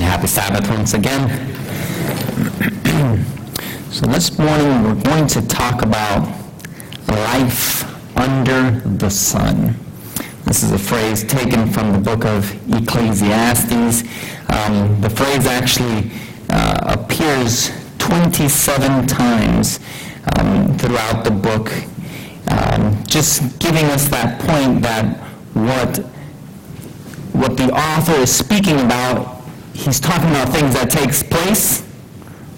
happy Sabbath once again. So this morning we're going to talk about life under the sun. This is a phrase taken from the book of Ecclesiastes. The phrase actually appears 27 times throughout the book, just giving us that point that what the author is speaking about, he's talking about things that takes place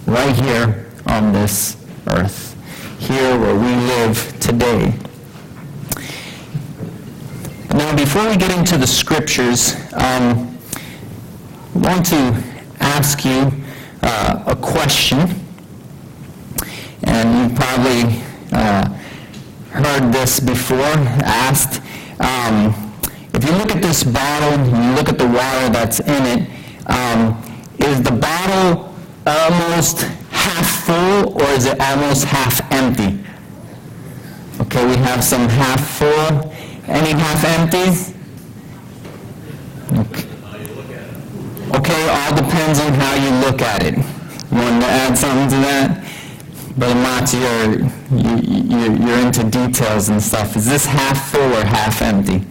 right here on this earth, here where we live today. Now, before we get into the scriptures, I want to ask you a question, and you've probably heard this before asked. If you look at this bottle, you look at the water that's in it, is the bottle almost half full or is it almost half empty? Okay, we have some half full. Any half empties? Okay, all depends on how you look at it. You want to add something to that? But Max, you're into details and stuff. Is this half full or half empty?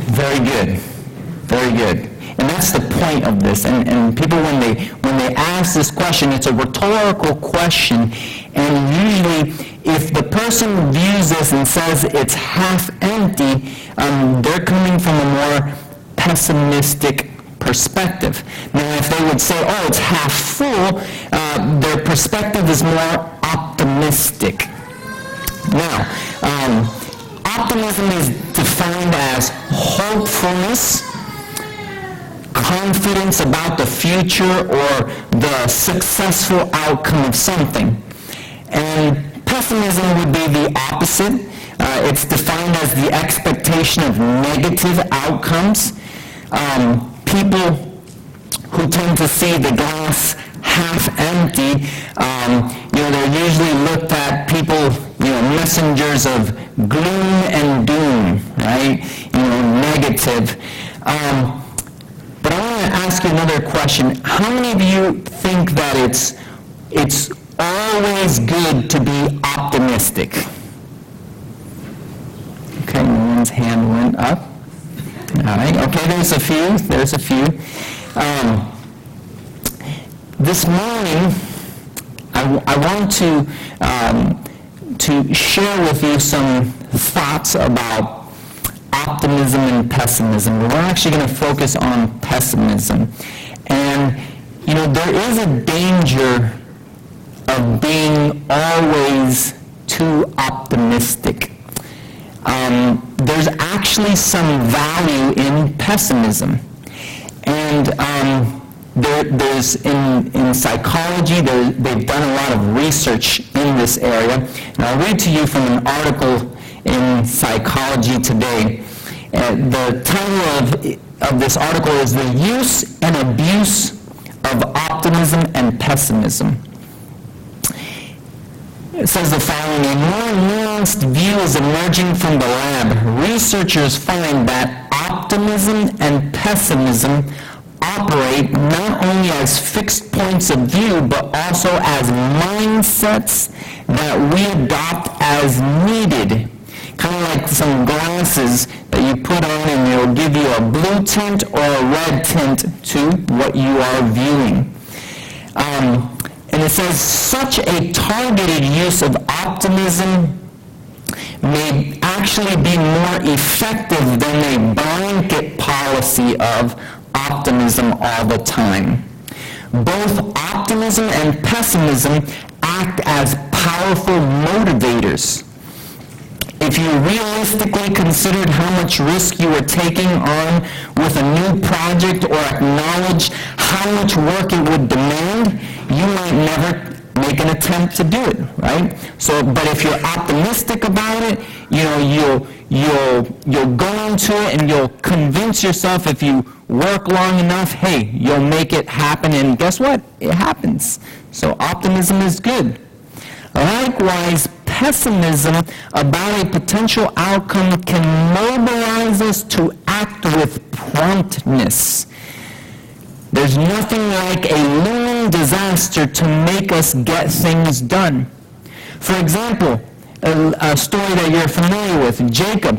Very good. Very good. And that's the point of this. And people, when they ask this question, it's a rhetorical question. And usually, if the person views this and says it's half empty, they're coming from a more pessimistic perspective. Now, if they would say, oh, it's half full, their perspective is more optimistic. Now, optimism is defined as hopefulness, confidence about the future or the successful outcome of something. And pessimism would be the opposite. It's defined as the expectation of negative outcomes. People who tend to see the glass half empty, they're usually looked at people, messengers of gloom and doom, right? Negative. But I want to ask you another question. How many of you think that it's always good to be optimistic? Okay, no one's hand went up. All right, okay, there's a few. This morning, I want to share with you some thoughts about optimism and pessimism. We're actually going to focus on pessimism. And, there is a danger of being always too optimistic. There's actually some value in pessimism. And there's in psychology, they've done a lot of research in this area. And I'll read to you from an article in Psychology Today. The title of this article is The Use and Abuse of Optimism and Pessimism. It says the following: a more nuanced view is emerging from the lab. Researchers find that optimism and pessimism operate not only as fixed points of view, but also as mindsets that we adopt as needed. Kind of like some glasses that you put on and it'll give you a blue tint or a red tint to what you are viewing. And it says such a targeted use of optimism may actually be more effective than a blanket policy of optimism all the time. Both optimism and pessimism act as powerful motivators. If you realistically considered how much risk you were taking on with a new project or acknowledged how much work it would demand, you might never make an attempt to do it, right? So, but if you're optimistic about it, you'll go into it and you'll convince yourself if you work long enough, hey, you'll make it happen, and guess what? It happens. So optimism is good. Likewise, pessimism about a potential outcome can mobilize us to act with promptness. There's nothing like a looming disaster to make us get things done. For example, a story that you're familiar with, Jacob.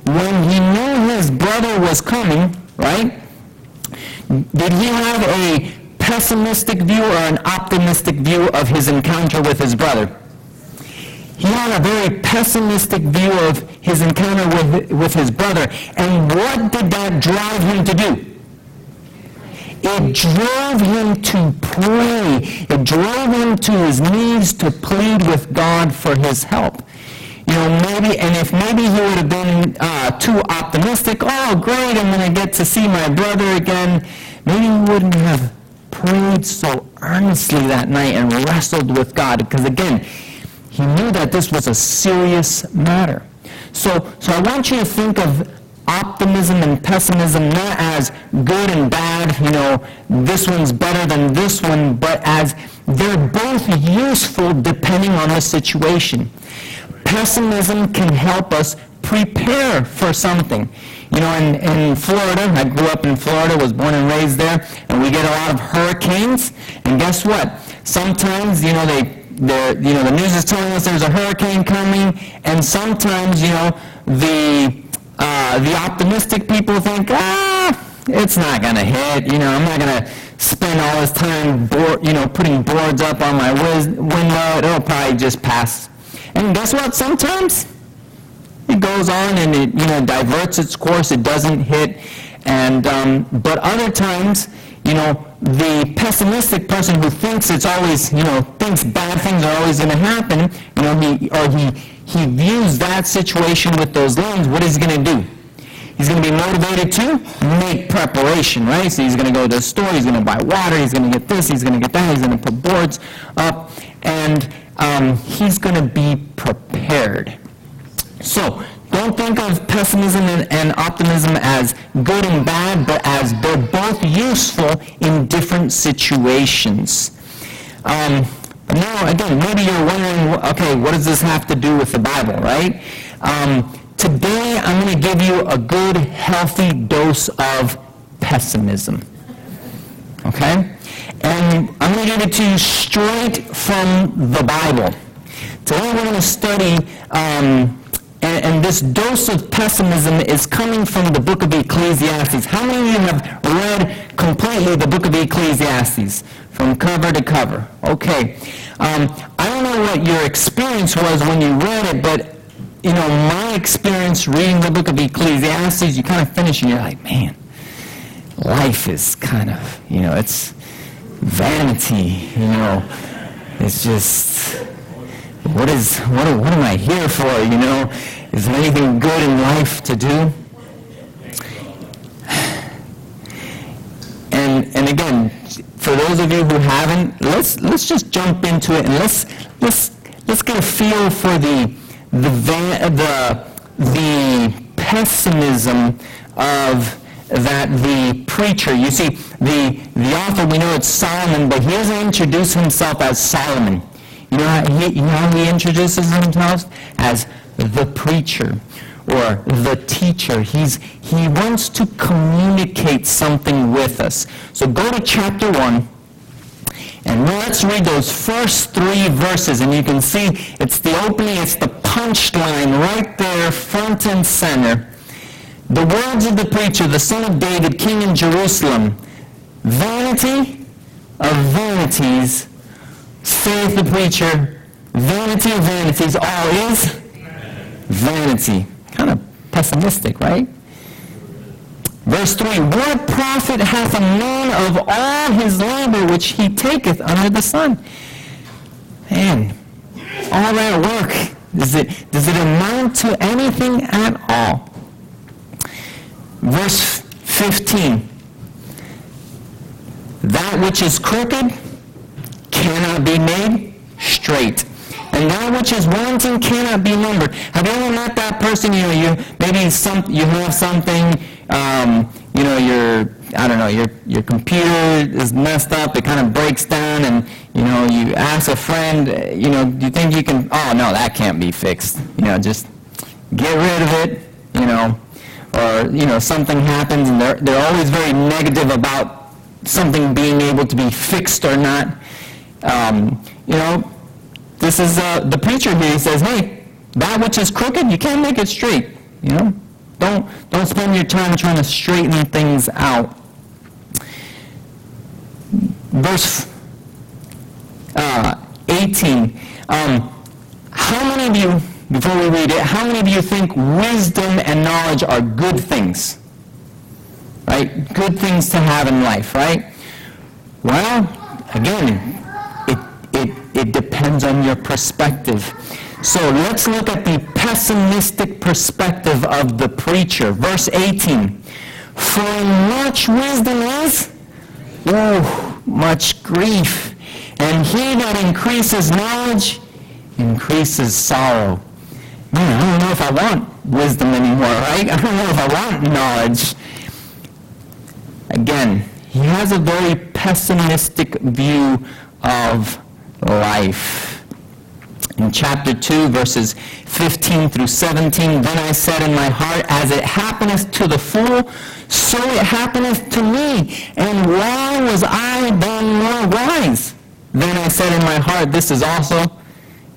When he knew his brother was coming, right? Did he have a pessimistic view or an optimistic view of his encounter with his brother? He had a very pessimistic view of his encounter with his brother. And what did that drive him to do? It drove him to pray. It drove him to his knees to plead with God for his help. You know, if maybe he would have been too optimistic, oh, great, I'm going to get to see my brother again, maybe he wouldn't have prayed so earnestly that night and wrestled with God, because again, he knew that this was a serious matter. So I want you to think of optimism and pessimism not as good and bad, you know, this one's better than this one, but as they're both useful depending on the situation. Pessimism can help us prepare for something. You know, in Florida, I grew up in Florida, was born and raised there, and we get a lot of hurricanes. And guess what? Sometimes, you know, the news is telling us there's a hurricane coming, and sometimes, you know, the optimistic people think, it's not going to hit. You know, I'm not going to spend all this time, putting boards up on my window. It'll probably just pass. And guess what? Sometimes it goes on and it, you know, diverts its course. It doesn't hit. And but other times, you know, the pessimistic person who thinks it's always, you know, thinks bad things are always going to happen, you know, he views that situation with those lens. What is he going to do? He's going to be motivated to make preparation, right? So he's going to go to the store, he's going to buy water, he's going to get this, he's going to get that, he's going to put boards up, and he's going to be prepared. So don't think of pessimism and optimism as good and bad, but as they're both useful in different situations. Now, again, maybe you're wondering, okay, what does this have to do with the Bible, right? Today, I'm going to give you a good, healthy dose of pessimism. Okay? And I'm going to give it to you straight from the Bible. Today, we're going to study, and this dose of pessimism is coming from the book of Ecclesiastes. How many of you have read completely the book of Ecclesiastes from cover to cover? Okay. I don't know what your experience was when you read it, but you know, my experience reading the book of Ecclesiastes, you kind of finish and you're like, man, life is kind of, you know, it's vanity, you know, it's just, what am I here for, you know? Is there anything good in life to do? And again, for those of you who haven't, let's just jump into it and let's get a feel for the pessimism of that the preacher. You see, the author, we know it's Solomon, but he doesn't introduce himself as Solomon. You know how he introduces himself? As the preacher or the teacher. He wants to communicate something with us. So go to chapter 1. And let's read those first 3 verses, and you can see it's the opening, it's the punchline right there, front and center. The words of the preacher, the son of David, king in Jerusalem. Vanity of vanities, saith the preacher, vanity of vanities, all is vanity. Kind of pessimistic, right? Verse 3, what profit hath a man of all his labor which he taketh under the sun? Man, all that work, does it amount to anything at all? Verse 15, that which is crooked cannot be made straight, and that which is wanting cannot be numbered. Have you ever met that person? You have something. You're I don't know, your computer is messed up, it kind of breaks down, and, you ask a friend, do you think you can, oh, no, that can't be fixed. Just get rid of it, or, something happens, and they're always very negative about something being able to be fixed or not. This is the preacher here. He says, hey, that which is crooked, you can't make it straight. Don't spend your time trying to straighten things out. Verse 18. How many of you, before we read it, how many of you think wisdom and knowledge are good things? Right? Good things to have in life, right? Well, again, it depends on your perspective. So let's look at the pessimistic perspective of the preacher. Verse 18. For much wisdom is, much grief. And he that increases knowledge increases sorrow. Man, I don't know if I want wisdom anymore, right? I don't know if I want knowledge. Again, he has a very pessimistic view of life. In chapter 2, verses 15 through 17, then I said in my heart, as it happeneth to the fool, so it happeneth to me. And why was I then more wise? Then I said in my heart, this is also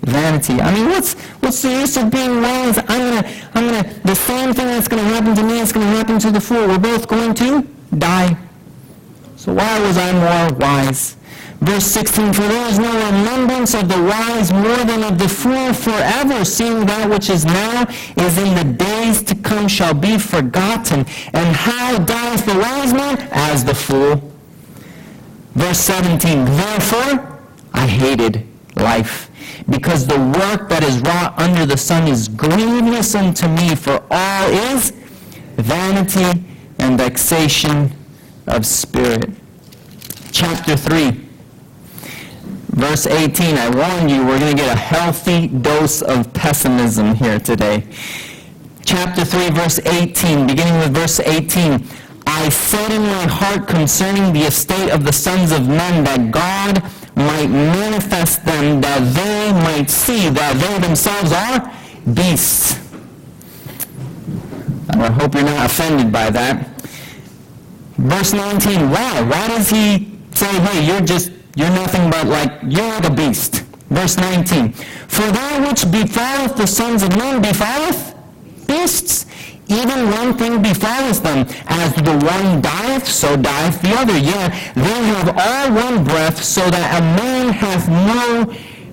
vanity. I mean, what's the use of being wise? The same thing that's going to happen to me is going to happen to the fool. We're both going to die. So why was I more wise? Verse 16, for there is no remembrance of the wise more than of the fool forever, seeing that which is now is in the days to come shall be forgotten. And how dieth the wise man? As the fool. Verse 17, therefore I hated life, because the work that is wrought under the sun is grievous unto me, for all is vanity and vexation of spirit. Chapter 3. Verse 18, I warn you, we're going to get a healthy dose of pessimism here today. Chapter 3, verse 18, beginning with verse 18, I said in my heart concerning the estate of the sons of men, that God might manifest them, that they might see that they themselves are beasts. I hope you're not offended by that. Verse 19, why does he say, hey, you're nothing but you're like a beast. Verse 19, for that which befalleth the sons of men befalleth beasts. Even one thing befalleth them. As the one dieth, so dieth the other. Yea, they have all one breath, so that a man hath no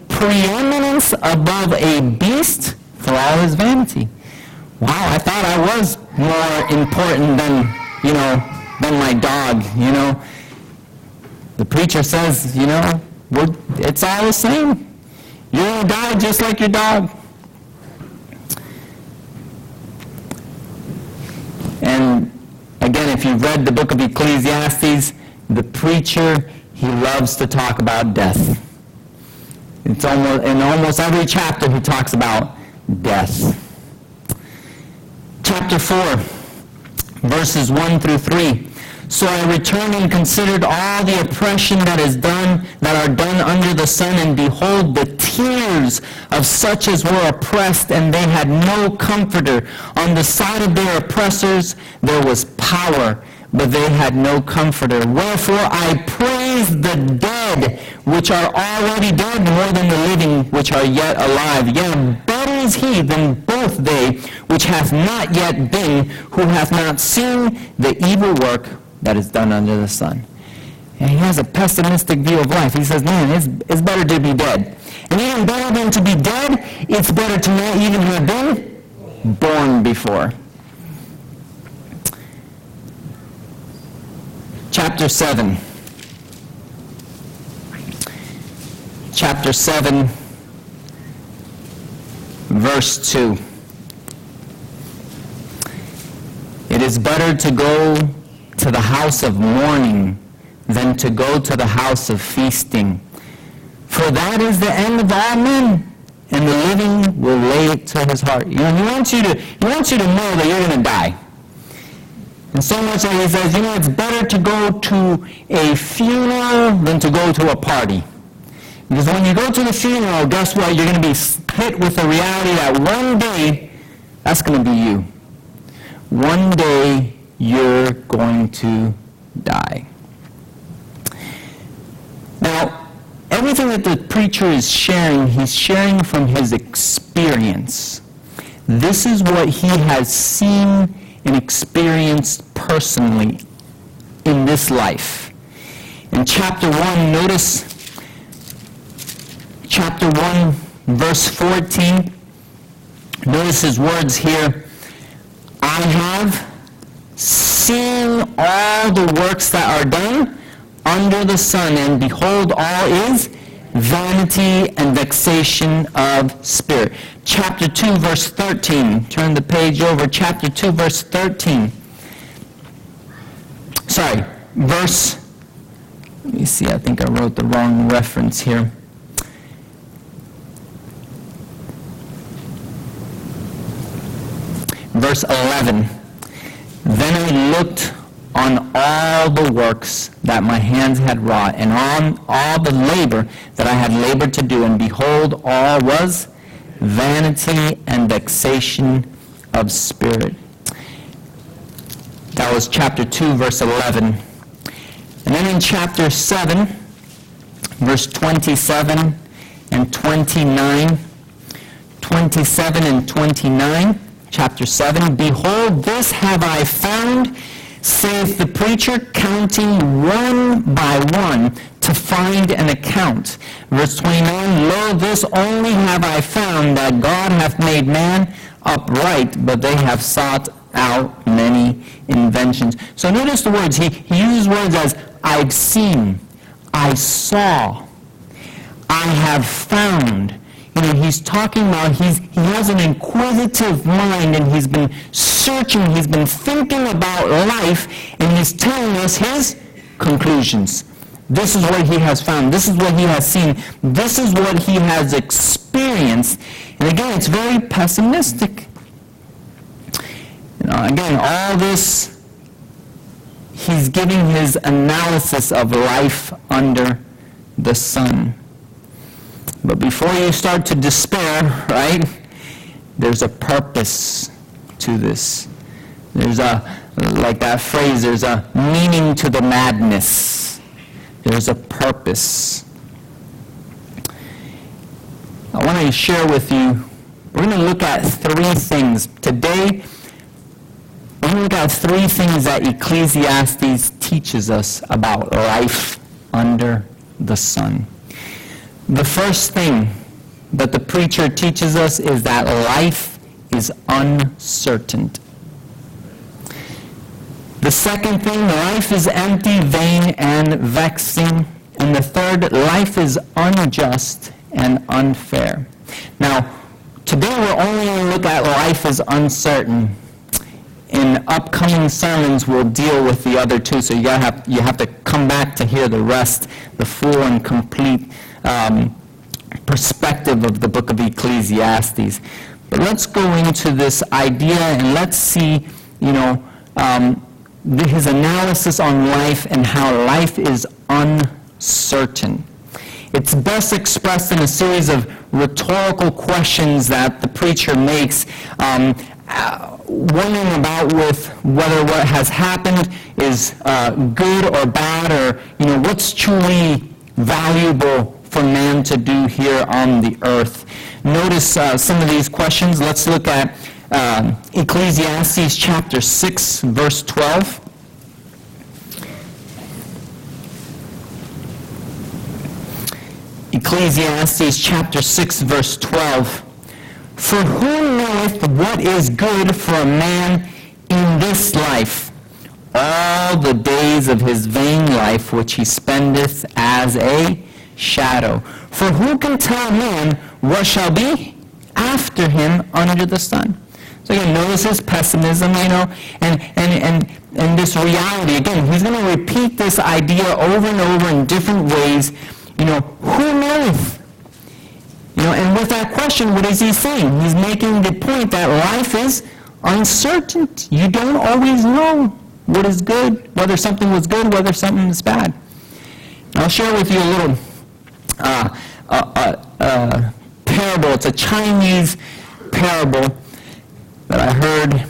preeminence above a beast for all his vanity. Wow, I thought I was more important than my dog, The preacher says, it's all the same. You're going to die just like your dog. And again, if you've read the book of Ecclesiastes, the preacher, he loves to talk about death. It's in almost every chapter he talks about death. Chapter 4, verses 1 through 3. So I returned and considered all the oppression that are done under the sun, and behold, the tears of such as were oppressed, and they had no comforter. On the side of their oppressors there was power, but they had no comforter. Wherefore I praise the dead, which are already dead, more than the living, which are yet alive. Yea, better is he than both they, which hath not yet been, who hath not seen the evil work that is done under the sun. And he has a pessimistic view of life. He says, man, it's better to be dead. And even better than to be dead, it's better to not even have been born before. Chapter 7. Chapter 7, verse 2. It is better to go to the house of mourning than to go to the house of feasting. For that is the end of all men, and the living will lay it to his heart. He wants you to know that you're going to die. And so much that he says, it's better to go to a funeral than to go to a party. Because when you go to the funeral, guess what? You're going to be hit with the reality that one day, that's going to be you. One day, you're going to die. Now, everything that the preacher is sharing, he's sharing from his experience. This is what he has seen and experienced personally in this life. In chapter 1, notice chapter 1, verse 14. Notice his words here. I have seen all the works that are done under the sun, and behold, all is vanity and vexation of spirit. Chapter 2, verse 13. Turn the page over. Chapter 2, verse 13. Let me see, I think I wrote the wrong reference here. Verse 11. Then I looked on all the works that my hands had wrought, and on all the labor that I had labored to do, and behold, all was vanity and vexation of spirit. That was chapter 2, verse 11. And then in chapter 7, verse 27 and 29, 27 and 29, chapter 7, behold, this have I found, saith the preacher, counting one by one to find an account. Verse 29, lo, this only have I found, that God hath made man upright, but they have sought out many inventions. So notice the words. He uses words as, I've seen, I saw, I have found. He's talking about, he has an inquisitive mind, and he's been searching, he's been thinking about life, and he's telling us his conclusions. This is what he has found. This is what he has seen. This is what he has experienced. And again, it's very pessimistic. Again, all this, he's giving his analysis of life under the sun. But before you start to despair, right, there's a purpose to this. There's like that phrase, there's a meaning to the madness. There's a purpose. I want to share with you, we're going to look at three things. Today, we're going to look at three things that Ecclesiastes teaches us about life under the sun. The first thing that the preacher teaches us is that life is uncertain. The second thing, life is empty, vain, and vexing. And the third, life is unjust and unfair. Now, today we're only going to look at life is uncertain. In upcoming sermons, we'll deal with the other two, so you have to come back to hear the rest, the full and complete perspective of the book of Ecclesiastes. But let's go into this idea and let's see, his analysis on life and how life is uncertain. It's best expressed in a series of rhetorical questions that the preacher makes, wondering about with whether what has happened is good or bad, or what's truly valuable for man to do here on the earth. Notice some of these questions. Let's look at Ecclesiastes chapter 6, verse 12. Ecclesiastes chapter 6, verse 12. For who knoweth what is good for a man in this life, all the days of his vain life which he spendeth as a shadow? For who can tell man what shall be after him under the sun? So again, notice his pessimism, and this reality. Again, he's going to repeat this idea over and over in different ways. Who knoweth? And with that question, what is he saying? He's making the point that life is uncertain. You don't always know what is good, whether something was good, whether something is bad. I'll share with you a little parable. It's a Chinese parable that I heard,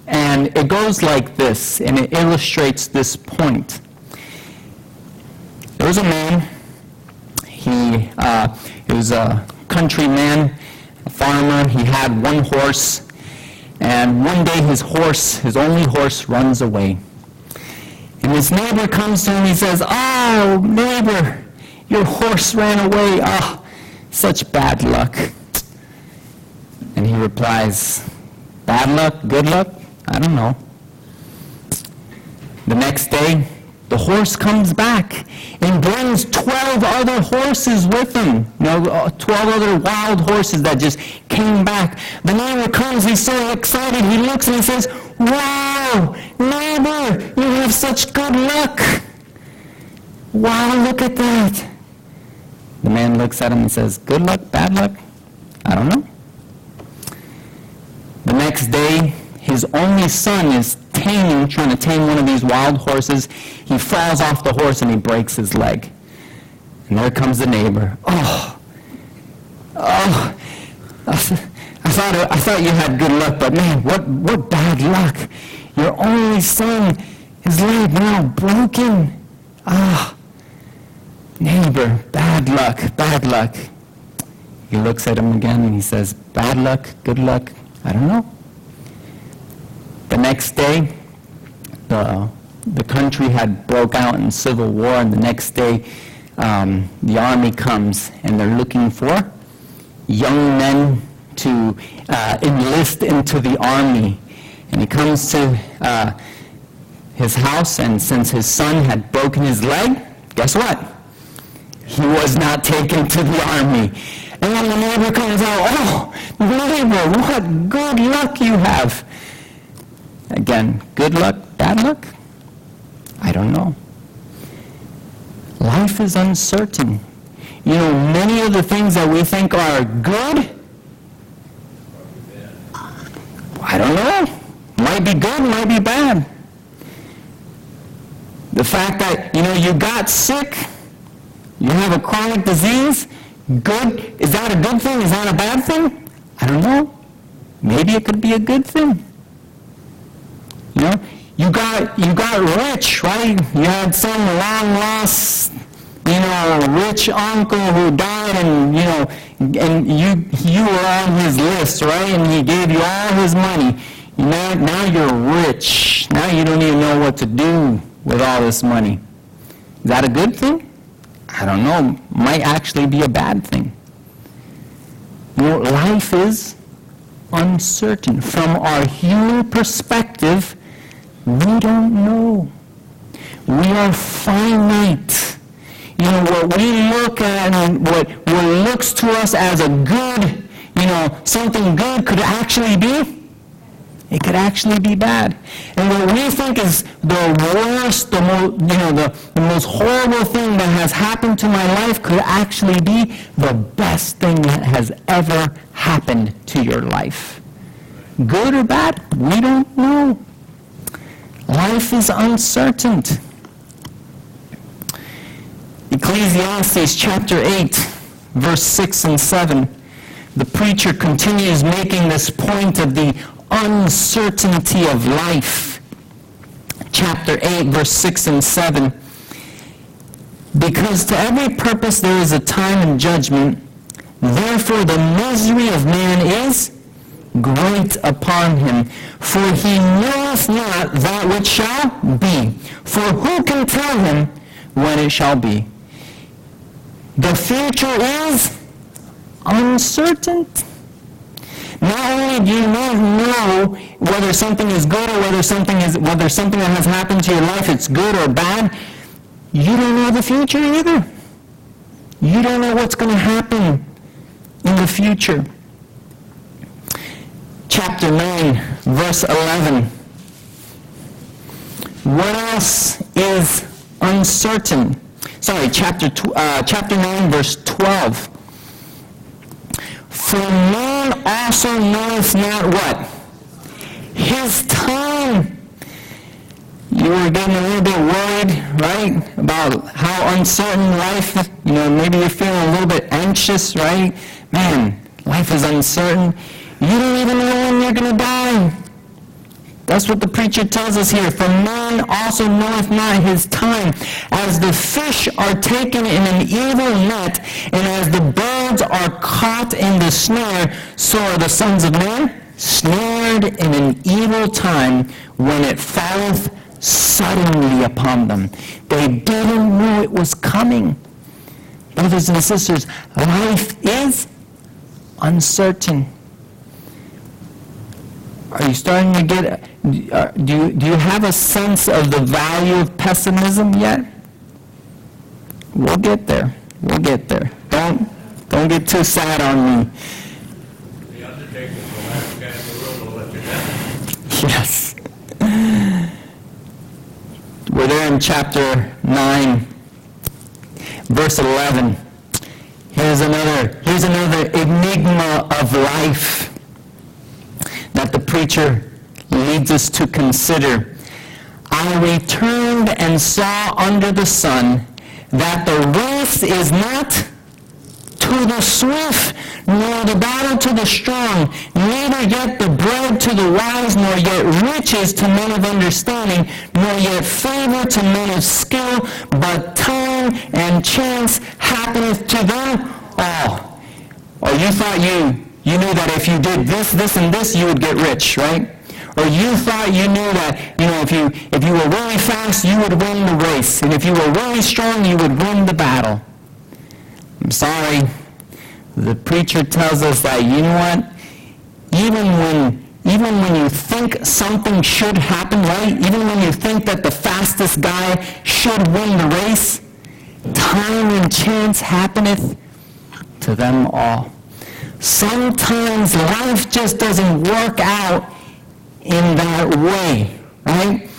and it goes like this, and it illustrates this point. There was a man. He was a country man, a farmer. He had one horse, and one day his only horse, runs away. And his neighbor comes to him and he says, "Oh, neighbor, your horse ran away. Oh, such bad luck." And he replies, "Bad luck, good luck? I don't know." The next day, the horse comes back and brings 12 other horses with him. 12 other wild horses that just came back. The neighbor comes, he's so excited, he looks and he says, "Wow, neighbor, you have such good luck. Wow, look at that." The man looks at him and says, "Good luck, bad luck? I don't know." The next day, his only son is trying to tame one of these wild horses. He falls off the horse and he breaks his leg. And there comes the neighbor. "Oh, I thought you had good luck, but man, what bad luck. Your only son, his leg now broken. Neighbor, bad luck, bad luck." He looks at him again and he says, "Bad luck, good luck, I don't know." The next day, the country had broke out in civil war, and the next day, the army comes, and they're looking for young men to enlist into the army. And he comes to his house, and since his son had broken his leg, guess what? He was not taken to the army. And when the neighbor comes out, "Oh, neighbor, what good luck you have." Again, good luck, bad luck? I don't know. Life is uncertain. Many of the things that we think are good, I don't know. Might be good, might be bad. The fact that, you got sick, you have a chronic disease, good, is that a good thing? Is that a bad thing? I don't know. Maybe it could be a good thing. You got rich, right? You had some long lost, rich uncle who died, and you were on his list, right? And he gave you all his money. Now you're rich. Now you don't even know what to do with all this money. Is that a good thing? I don't know. Might actually be a bad thing. Life is uncertain. From our human perspective, we don't know. We are finite. What we look at and what looks to us as a good, something good could actually be, it could actually be bad. And what we think is the worst, the most horrible thing that has happened to my life could actually be the best thing that has ever happened to your life. Good or bad? We don't know. Life is uncertain. Ecclesiastes chapter 8, verse 6 and 7. The preacher continues making this point of the uncertainty of life. Chapter 8, verse 6 and 7. "Because to every purpose there is a time and judgment, therefore the misery of man is great upon him, for he knoweth not that which shall be. For who can tell him when it shall be?" The future is uncertain. Not only do you not know whether something is good or whether something that has happened to your life, it's good or bad, you don't know the future either. You don't know what's going to happen in the future. Chapter 9, verse 11. What else is uncertain? Chapter 9, verse 12. "For man also knoweth not" what? "His time." you were getting a little bit worried, right, about how uncertain life, maybe you're feeling a little bit anxious, right? Man, life is uncertain. You don't even know when you're going to die. That's what the preacher tells us here. For man also knoweth not his time. As the fish are taken in an evil net, and as the birds are caught in the snare, so are the sons of man snared in an evil time when it falleth suddenly upon them. They didn't know it was coming. Brothers and sisters, life is uncertain. Are you starting to get, do you have a sense of the value of pessimism yet? We'll get there. We'll get there. Don't get too sad on me. The undertaker's the last guy in the world will let you down. Yes. We're there in chapter 9, verse 11. Here's another enigma of life that the preacher leads us to consider. I returned and saw under the sun that the race is not to the swift, nor the battle to the strong, neither yet the bread to the wise, nor yet riches to men of understanding, nor yet favor to men of skill, but time and chance happeneth to them all. Or you thought you knew that if you did this, and this, you would get rich, right? Or you thought you knew that, if you were really fast, you would win the race. And if you were really strong, you would win the battle. I'm sorry. The preacher tells us that, you know what? Even when you think something should happen, right? Even when you think that the fastest guy should win the race, time and chance happeneth to them all. Sometimes life just doesn't work out in that way, right?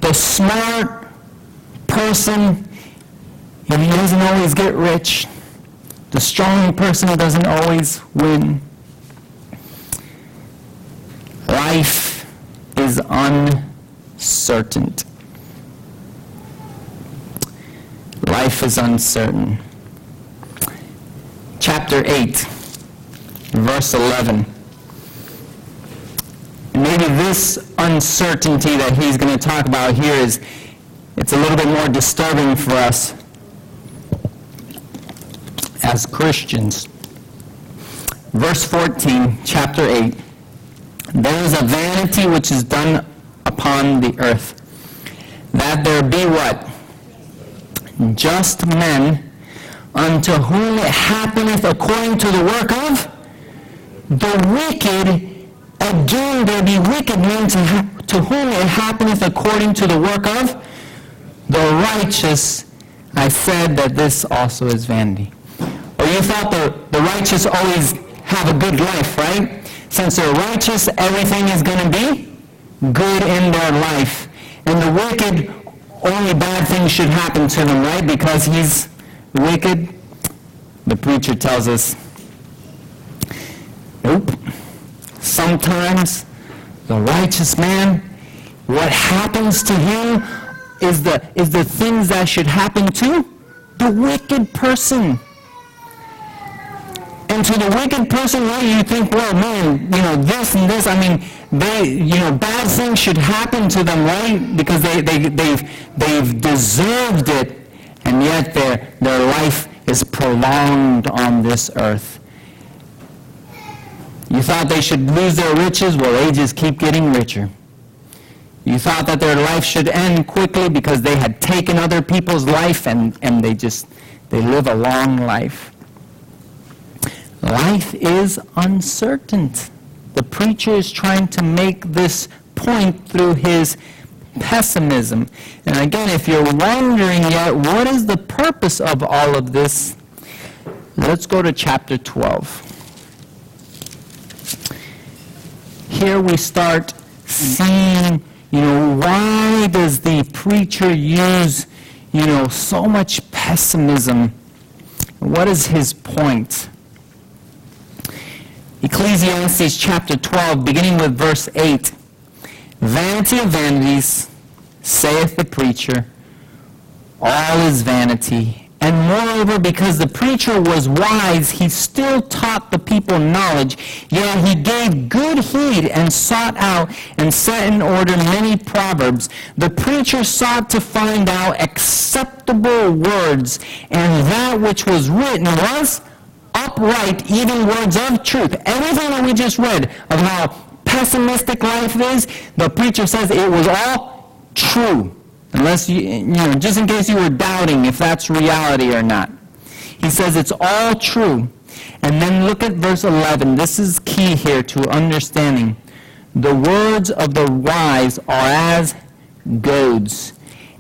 The smart person, he doesn't always get rich. The strong person doesn't always win. Life is uncertain. Life is uncertain. Chapter 8, verse 11. Maybe this uncertainty that he's going to talk about here it's a little bit more disturbing for us as Christians. Verse 14, chapter 8. There is a vanity which is done upon the earth, that there be what? Just men, unto whom it happeneth according to the work of the wicked. Again, there be wicked men to whom it happeneth according to the work of the righteous. I said that this also is vanity. Or you thought the righteous always have a good life, right? Since they're righteous, everything is going to be good in their life. And the wicked, only bad things should happen to them, right? Because he's wicked. The preacher tells us, nope. Sometimes the righteous man, what happens to him is the things that should happen to the wicked person. And to the wicked person, right, you think, well, man, this and this, bad things should happen to them, right? Because they've deserved it, and yet their life is prolonged on this earth. You thought they should lose their riches? Well, they just keep getting richer. You thought that their life should end quickly because they had taken other people's life and they live a long life. Life is uncertain. The preacher is trying to make this point through his pessimism. And again, if you're wondering yet, what is the purpose of all of this? Let's go to chapter 12. Here we start seeing, why does the preacher use, so much pessimism? What is his point? Ecclesiastes chapter 12, beginning with verse 8. Vanity of vanities, saith the preacher, all is vanity. And moreover, because the preacher was wise, he still taught the people knowledge, yet he gave good heed and sought out and set in order many proverbs. The preacher sought to find out acceptable words, and that which was written was upright, even words of truth. Everything that we just read of how pessimistic life is, the preacher says it was all true. Unless just in case you were doubting if that's reality or not. He says it's all true. And then look at verse 11. This is key here to understanding. The words of the wise are as goads,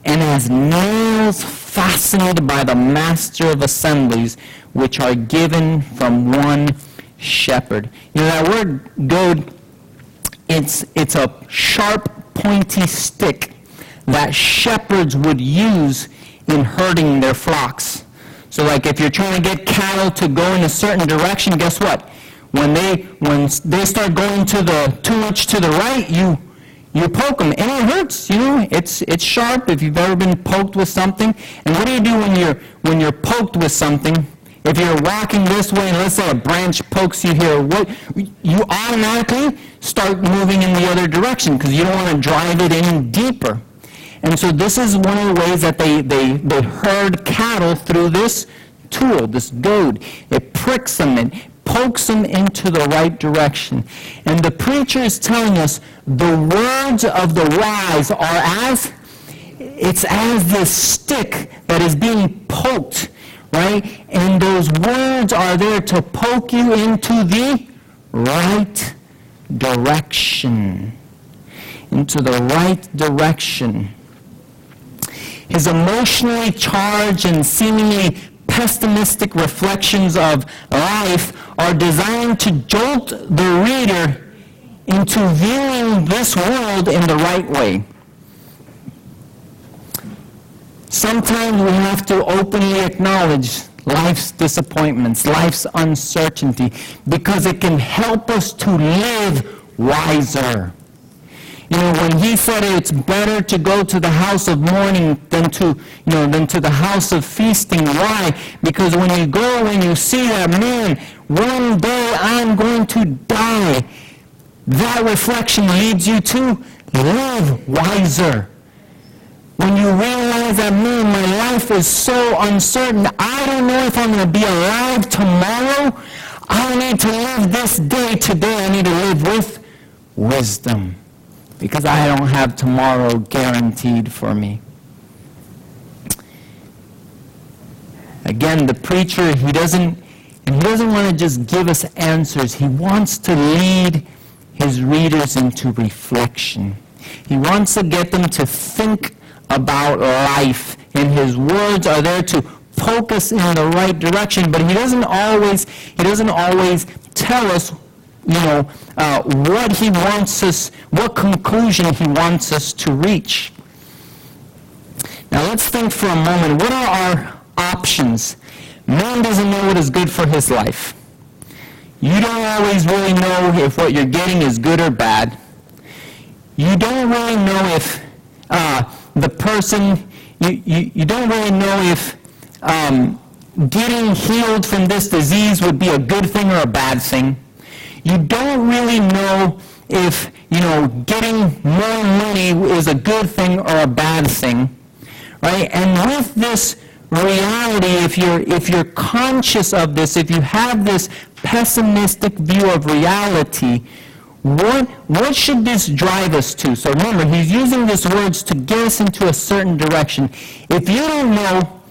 and as nails fastened by the master of assemblies, which are given from one shepherd. That word goad, it's a sharp, pointy stick that shepherds would use in herding their flocks. So like if you're trying to get cattle to go in a certain direction, guess what? When they start going too much to the right, you poke them, and it hurts. It's sharp if you've ever been poked with something. And what do you do when you're poked with something? If you're walking this way and let's say a branch pokes you here, you automatically start moving in the other direction because you don't want to drive it in deeper. And so this is one of the ways that they herd cattle through this tool, this goad. It pricks them and pokes them into the right direction. And the preacher is telling us the words of the wise are it's as this stick that is being poked, right? And those words are there to poke you into the right direction. Into the right direction. His emotionally charged and seemingly pessimistic reflections of life are designed to jolt the reader into viewing this world in the right way. Sometimes we have to openly acknowledge life's disappointments, life's uncertainty, because it can help us to live wiser. When he said it's better to go to the house of mourning than to the house of feasting. Why? Because when you go and you see that, man, one day I'm going to die, that reflection leads you to live wiser. When you realize that, man, my life is so uncertain, I don't know if I'm going to be alive tomorrow. I need to live this day today. I need to live with wisdom. Because I don't have tomorrow guaranteed for me. Again, the preacher, he doesn't want to just give us answers. He wants to lead his readers into reflection. He wants to get them to think about life. And his words are there to poke us in the right direction. But he doesn't always tell us what he wants us, what conclusion he wants us to reach. Now let's think for a moment, what are our options? Man doesn't know what is good for his life. You don't always really know if what you're getting is good or bad. You don't really know if you don't really know if getting healed from this disease would be a good thing or a bad thing. You don't really know if, getting more money is a good thing or a bad thing, right? And with this reality, if you're conscious of this, if you have this pessimistic view of reality, what should this drive us to? So remember, he's using these words to get us into a certain direction. If you don't know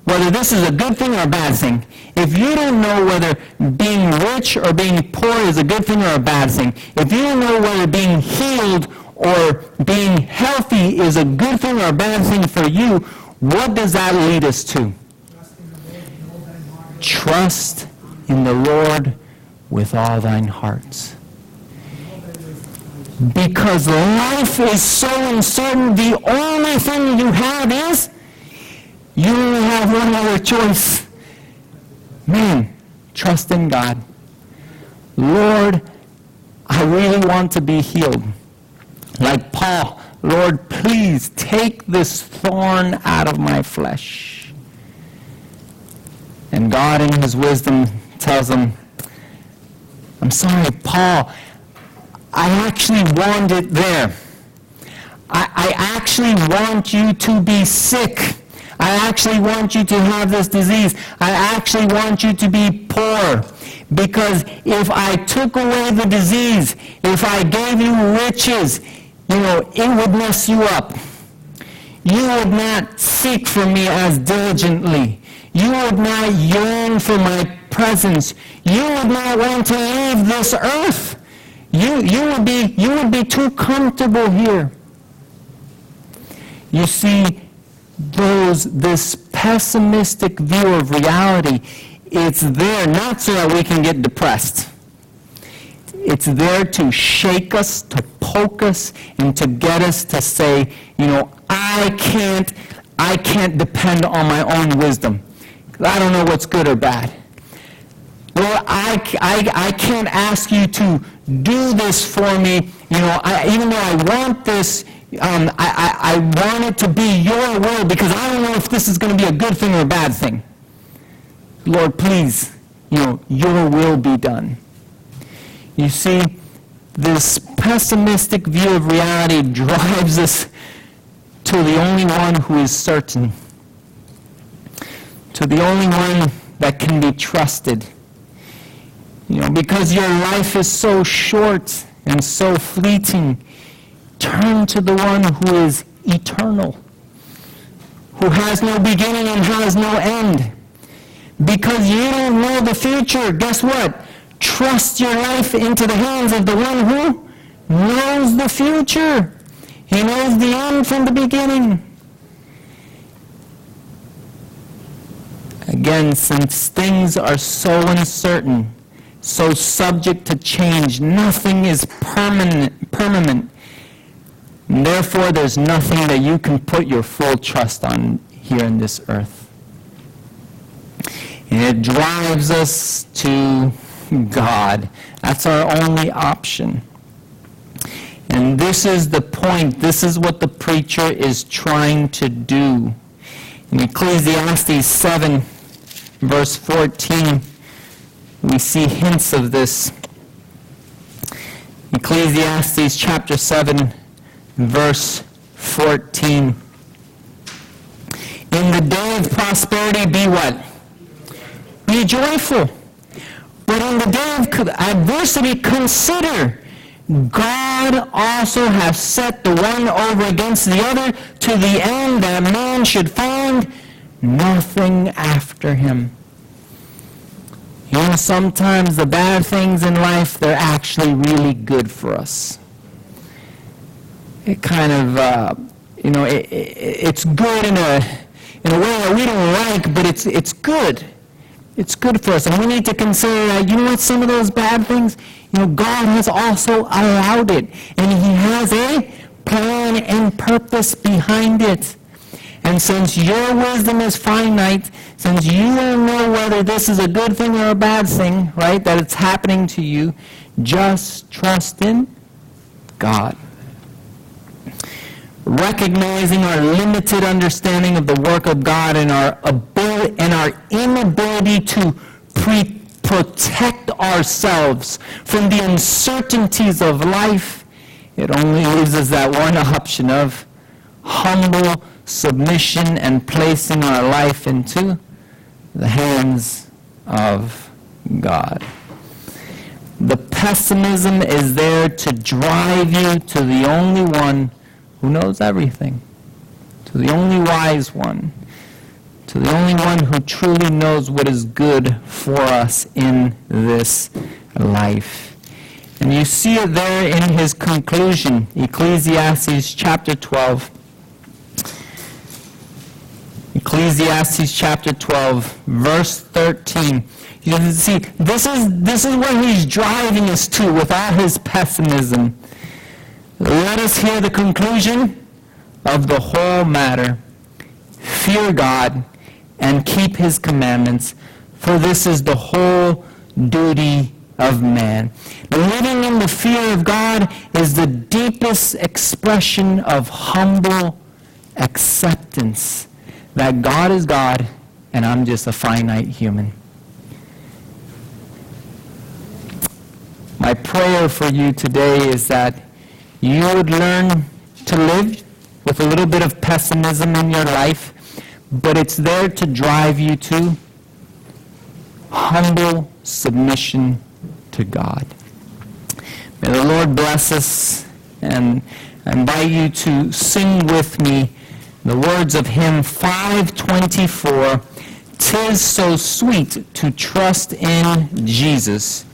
whether this is a good thing or a bad thing, if you don't know whether being rich or being poor is a good thing or a bad thing, if you don't know whether being healed or being healthy is a good thing or a bad thing for you, what does that lead us to? Trust in the Lord with all thine heart. Because life is so uncertain, the only thing you have is you only have one other choice. Man, trust in God. Lord, I really want to be healed. Like Paul Lord, please take this thorn out of my flesh. And God in his wisdom tells him, I'm sorry, Paul, I actually want it there. I actually want you to be sick. I actually want you to have this disease. I actually want you to be poor. Because if I took away the disease, if I gave you riches, it would mess you up. You would not seek for me as diligently. You would not yearn for my presence. You would not want to leave this earth. You would be too comfortable here. You see, this pessimistic view of reality, it's there not so that we can get depressed. It's there to shake us, to poke us, and to get us to say, I can't depend on my own wisdom. I don't know what's good or bad. Lord, I can't ask you to do this for me. Even though I want this, I want it to be your will because I don't know if this is going to be a good thing or a bad thing. Lord, please, your will be done. You see, this pessimistic view of reality drives us to the only one who is certain, to the only one that can be trusted. Because your life is so short and so fleeting, turn to the one who is eternal, who has no beginning and has no end. Because you don't know the future, guess what? Trust your life into the hands of the one who knows the future. He knows the end from the beginning. Again, since things are so uncertain, so subject to change, nothing is permanent. And therefore, there's nothing that you can put your full trust on here in this earth. And it drives us to God. That's our only option. And this is the point. This is what the preacher is trying to do. In Ecclesiastes 7, verse 14, we see hints of this. Ecclesiastes chapter 7, verse 14. In the day of prosperity, be what? Be joyful. But in the day of adversity, consider, God also has set the one over against the other to the end that man should find nothing after him. Sometimes the bad things in life, they're actually really good for us. It kind of, it's good in a way that we don't like, but it's good. It's good for us. And we need to consider that, some of those bad things, God has also allowed it. And he has a plan and purpose behind it. And since your wisdom is finite, since you don't know whether this is a good thing or a bad thing, right, that it's happening to you, just trust in God. Recognizing our limited understanding of the work of God and our inability to protect ourselves from the uncertainties of life, it only leaves us that one option of humble submission and placing our life into the hands of God. The pessimism is there to drive you to the only one who knows everything, to the only wise one, to the only one who truly knows what is good for us in this life. And you see it there in his conclusion, Ecclesiastes chapter 12. Ecclesiastes chapter 12, verse 13. You see, this is where he's driving us to with all his pessimism. Let us hear the conclusion of the whole matter. Fear God and keep his commandments, for this is the whole duty of man. Living in the fear of God is the deepest expression of humble acceptance that God is God and I'm just a finite human. My prayer for you today is that you would learn to live with a little bit of pessimism in your life, but it's there to drive you to humble submission to God. May the Lord bless us, and I invite you to sing with me the words of hymn 524, "'Tis so sweet to trust in Jesus."